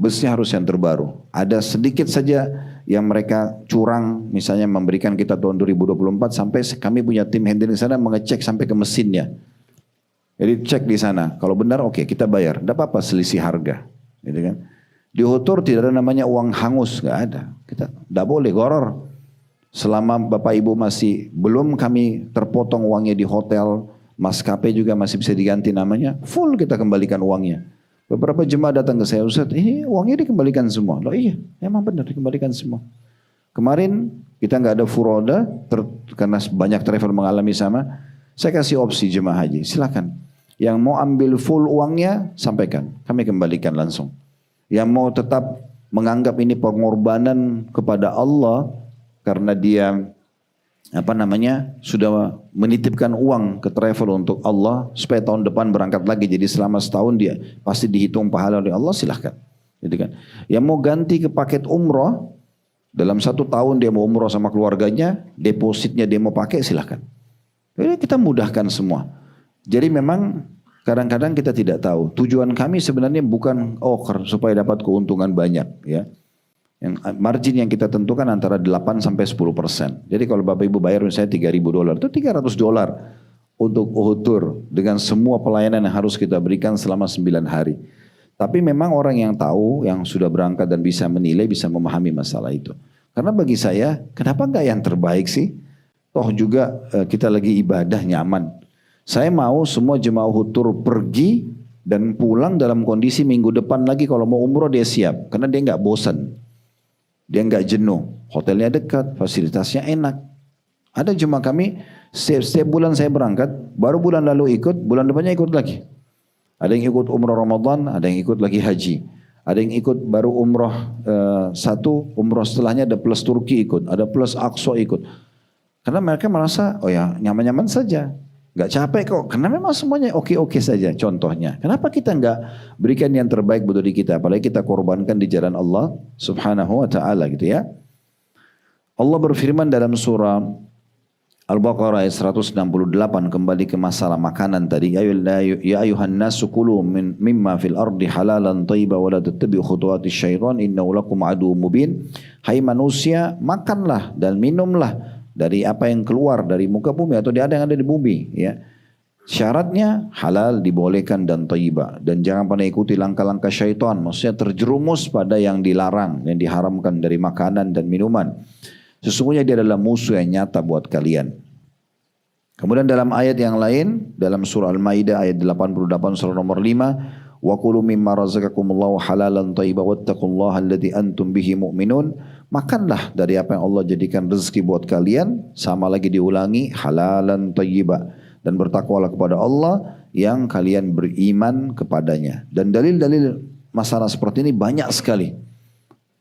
busnya harus yang terbaru. Ada sedikit saja yang mereka curang, misalnya memberikan kita tahun 2024 sampai kami punya tim handling di sana mengecek sampai ke mesinnya. Jadi cek di sana, kalau benar oke, kita bayar, tidak apa-apa selisih harga, gitu kan. Di Hutur tidak ada namanya uang hangus, nggak ada. Kita tidak boleh goror. Selama Bapak Ibu masih belum kami terpotong uangnya di hotel, maskapai juga masih bisa diganti namanya, full kita kembalikan uangnya. Beberapa jemaah datang ke saya, Ustaz, uangnya dikembalikan semua. Loh iya, emang benar dikembalikan semua. Kemarin kita nggak ada furoda, karena banyak travel mengalami sama. Saya kasih opsi jemaah haji, silakan. Yang mau ambil full uangnya, sampaikan, kami kembalikan langsung. Yang mau tetap menganggap ini pengorbanan kepada Allah, karena dia sudah menitipkan uang ke travel untuk Allah supaya tahun depan berangkat lagi, jadi selama setahun dia pasti dihitung pahala oleh Allah, silahkan, gitu kan. Yang mau ganti ke paket umroh, dalam 1 tahun dia mau umroh sama keluarganya, depositnya dia mau pakai, silahkan. Jadi kita mudahkan semua. Jadi memang kadang-kadang kita tidak tahu, tujuan kami sebenarnya bukan supaya dapat keuntungan banyak, ya. Yang margin yang kita tentukan antara 8 sampai 10%. Jadi kalau Bapak Ibu bayar misalnya $3.000, itu $300 untuk Uhud Tour dengan semua pelayanan yang harus kita berikan selama 9 hari. Tapi memang orang yang tahu, yang sudah berangkat dan bisa menilai, bisa memahami masalah itu. Karena bagi saya, kenapa enggak yang terbaik sih? Toh juga kita lagi ibadah nyaman. Saya mau semua jemaah Uhud Tour pergi dan pulang dalam kondisi minggu depan lagi kalau mau umroh dia siap. Karena dia enggak bosan. Dia enggak jenuh, hotelnya dekat, fasilitasnya enak. Ada jemaah kami, setiap bulan saya berangkat, baru bulan lalu ikut, bulan depannya ikut lagi. Ada yang ikut umrah Ramadan, ada yang ikut lagi haji. Ada yang ikut baru umrah umrah setelahnya ada plus Turki ikut, ada plus Aqsa ikut. Karena mereka merasa, nyaman-nyaman saja. Gak capek kok, karena memang semuanya oke-oke saja. Contohnya, kenapa kita gak berikan yang terbaik buat diri kita, apalagi kita korbankan di jalan Allah subhanahu wa ta'ala, gitu ya. Allah berfirman dalam surah Al-Baqarah ayat 168, kembali ke masalah makanan tadi. Ya ayuhan nasu kulu mimma fil ardi halalan tayyiba wa la tattabi'u khutuwatis syaitan innahu lakum aduwwum mubin. Hai manusia, makanlah dan minumlah dari apa yang keluar dari muka bumi atau yang ada di bumi, ya. Syaratnya halal, dibolehkan dan thayyibah, dan jangan pernah ikuti langkah-langkah syaitan, maksudnya terjerumus pada yang dilarang, yang diharamkan dari makanan dan minuman. Sesungguhnya dia adalah musuh yang nyata buat kalian. Kemudian dalam ayat yang lain, dalam surah Al-Maidah ayat 88 surah nomor 5, wa kulu mimma razaqakumullahu halalan thayyiban wattaqullaha alladzi antum bihi mu'minun. Makanlah dari apa yang Allah jadikan rezeki buat kalian, sama lagi diulangi, halalan thayyiban, dan bertakwalah kepada Allah yang kalian beriman kepadanya. Dan dalil-dalil masalah seperti ini banyak sekali.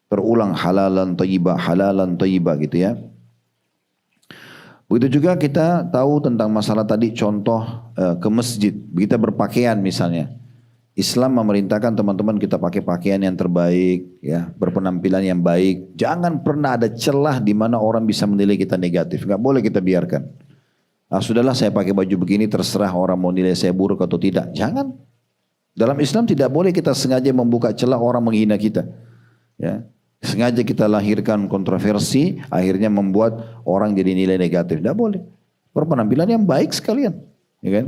Terulang halalan thayyiban gitu ya. Begitu juga kita tahu tentang masalah tadi, contoh ke masjid, kita berpakaian misalnya. Islam memerintahkan teman-teman kita pakai pakaian yang terbaik, ya, berpenampilan yang baik. Jangan pernah ada celah di mana orang bisa menilai kita negatif. Enggak boleh kita biarkan. Sudahlah saya pakai baju begini, terserah orang mau nilai saya buruk atau tidak. Jangan. Dalam Islam tidak boleh kita sengaja membuka celah orang menghina kita. Ya. Sengaja kita lahirkan kontroversi, akhirnya membuat orang jadi nilai negatif. Tidak boleh. Berpenampilan yang baik sekalian, ya kan?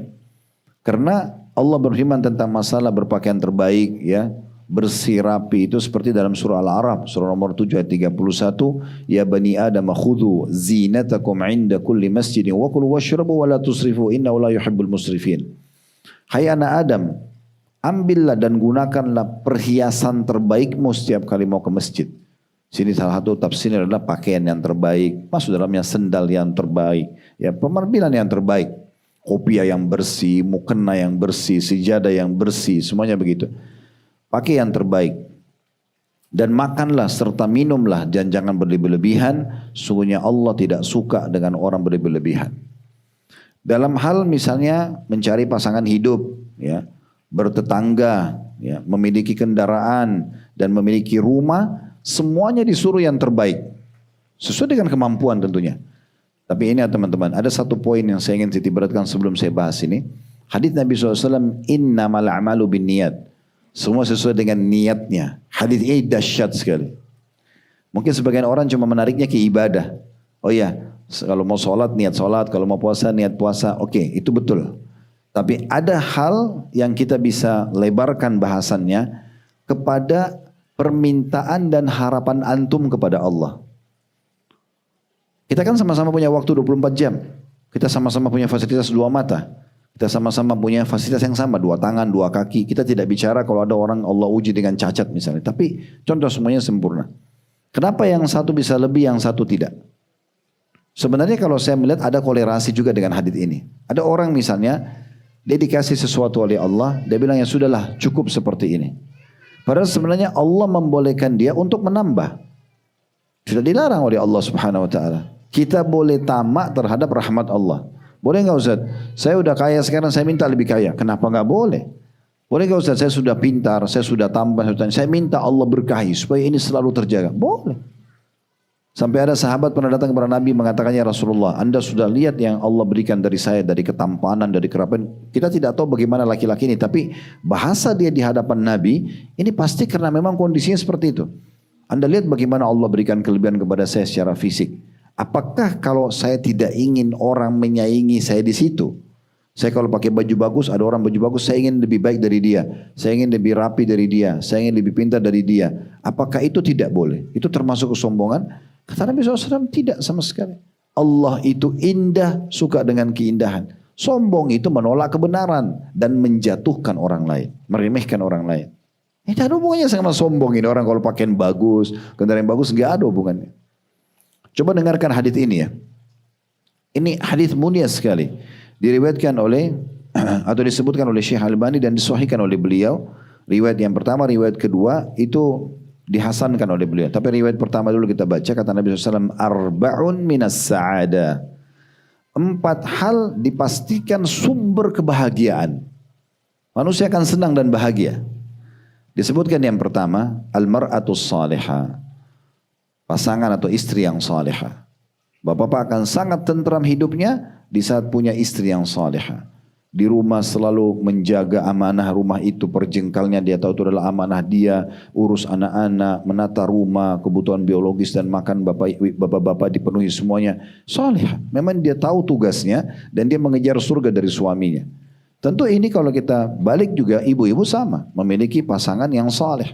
Karena Allah berfirman tentang masalah berpakaian terbaik, ya, bersih rapi, itu seperti dalam surah Al-A'raf surah nomor 7 ayat 31, ya bani adam khudhu zinatakum 'inda kulli masjidin wa kulu washrabu wa la tusrifu innahu la yuhibbul musrifin. Hai anak Adam, ambillah dan gunakanlah perhiasan terbaikmu setiap kali mau ke masjid. Sini salah satu tafsir adalah pakaian yang terbaik, masuk dalamnya sendal yang terbaik, ya, penampilan yang terbaik. Kopiah yang bersih, mukena yang bersih, sejadah yang bersih, semuanya begitu. Pakai yang terbaik. Dan makanlah serta minumlah dan jangan berlebih-lebihan. Sungguhnya Allah tidak suka dengan orang berlebih-lebihan. Dalam hal misalnya mencari pasangan hidup, ya, bertetangga, ya, memiliki kendaraan dan memiliki rumah, semuanya disuruh yang terbaik. Sesuai dengan kemampuan tentunya. Tapi ini teman-teman, ada satu poin yang saya ingin titik beratkan sebelum saya bahas ini. Hadits Nabi SAW, innamal a'malu binniyat. Semua sesuai dengan niatnya. Hadis ini dahsyat sekali. Mungkin sebagian orang cuma menariknya ke ibadah. Oh iya, kalau mau sholat niat sholat, kalau mau puasa niat puasa. Oke, itu betul. Tapi ada hal yang kita bisa lebarkan bahasannya kepada permintaan dan harapan antum kepada Allah. Kita kan sama-sama punya waktu 24 jam. Kita sama-sama punya fasilitas 2 mata. Kita sama-sama punya fasilitas yang sama, 2 tangan, 2 kaki. Kita tidak bicara kalau ada orang Allah uji dengan cacat misalnya. Tapi contoh semuanya sempurna. Kenapa yang satu bisa lebih, yang satu tidak? Sebenarnya kalau saya melihat ada kolerasi juga dengan hadits ini. Ada orang misalnya, dia dikasih sesuatu oleh Allah, dia bilang ya sudahlah cukup seperti ini. Padahal sebenarnya Allah membolehkan dia untuk menambah. Sudah dilarang oleh Allah Subhanahu Wa Taala. Kita boleh tamak terhadap rahmat Allah. Boleh nggak Ustaz? Saya udah kaya sekarang saya minta lebih kaya. Kenapa nggak boleh? Boleh nggak Ustaz? Saya sudah pintar, saya sudah tambah. Saya minta Allah berkahi supaya ini selalu terjaga. Boleh. Sampai ada sahabat pernah datang kepada Nabi mengatakannya Rasulullah, Anda sudah lihat yang Allah berikan dari saya, dari ketampanan, dari kerapian. Kita tidak tahu bagaimana laki-laki ini, tapi bahasa dia di hadapan Nabi, ini pasti karena memang kondisinya seperti itu. Anda lihat bagaimana Allah berikan kelebihan kepada saya secara fisik. Apakah kalau saya tidak ingin orang menyaingi saya di situ? Saya kalau pakai baju bagus, ada orang baju bagus, saya ingin lebih baik dari dia. Saya ingin lebih rapi dari dia. Saya ingin lebih pintar dari dia. Apakah itu tidak boleh? Itu termasuk kesombongan? Kata Nabi SAW, tidak sama sekali. Allah itu indah, suka dengan keindahan. Sombong itu menolak kebenaran dan menjatuhkan orang lain. Meremehkan orang lain. Itu ada hubungannya sama sombong ini. Orang kalau pakaian bagus, kendaraan bagus, nggak ada hubungannya. Coba dengarkan hadis ini ya. Ini hadis mulia sekali. Diriwayatkan oleh atau disebutkan oleh Syekh Albani dan disahihkan oleh beliau. Riwayat yang pertama, riwayat kedua itu dihasankan oleh beliau. Tapi riwayat pertama dulu kita baca, kata Nabi SAW, arba'un minas sa'ada. 4 hal dipastikan sumber kebahagiaan. Manusia akan senang dan bahagia. Disebutkan yang pertama, al-mar'atus salihah. Pasangan atau istri yang salihah. Bapak-bapak akan sangat tentram hidupnya di saat punya istri yang salihah. Di rumah selalu menjaga amanah rumah itu, perjengkalnya dia tahu itu adalah amanah dia, urus anak-anak, menata rumah, kebutuhan biologis dan makan bapak-bapak dipenuhi semuanya. Salihah. Memang dia tahu tugasnya dan dia mengejar surga dari suaminya. Tentu ini kalau kita balik juga ibu-ibu sama, memiliki pasangan yang saleh.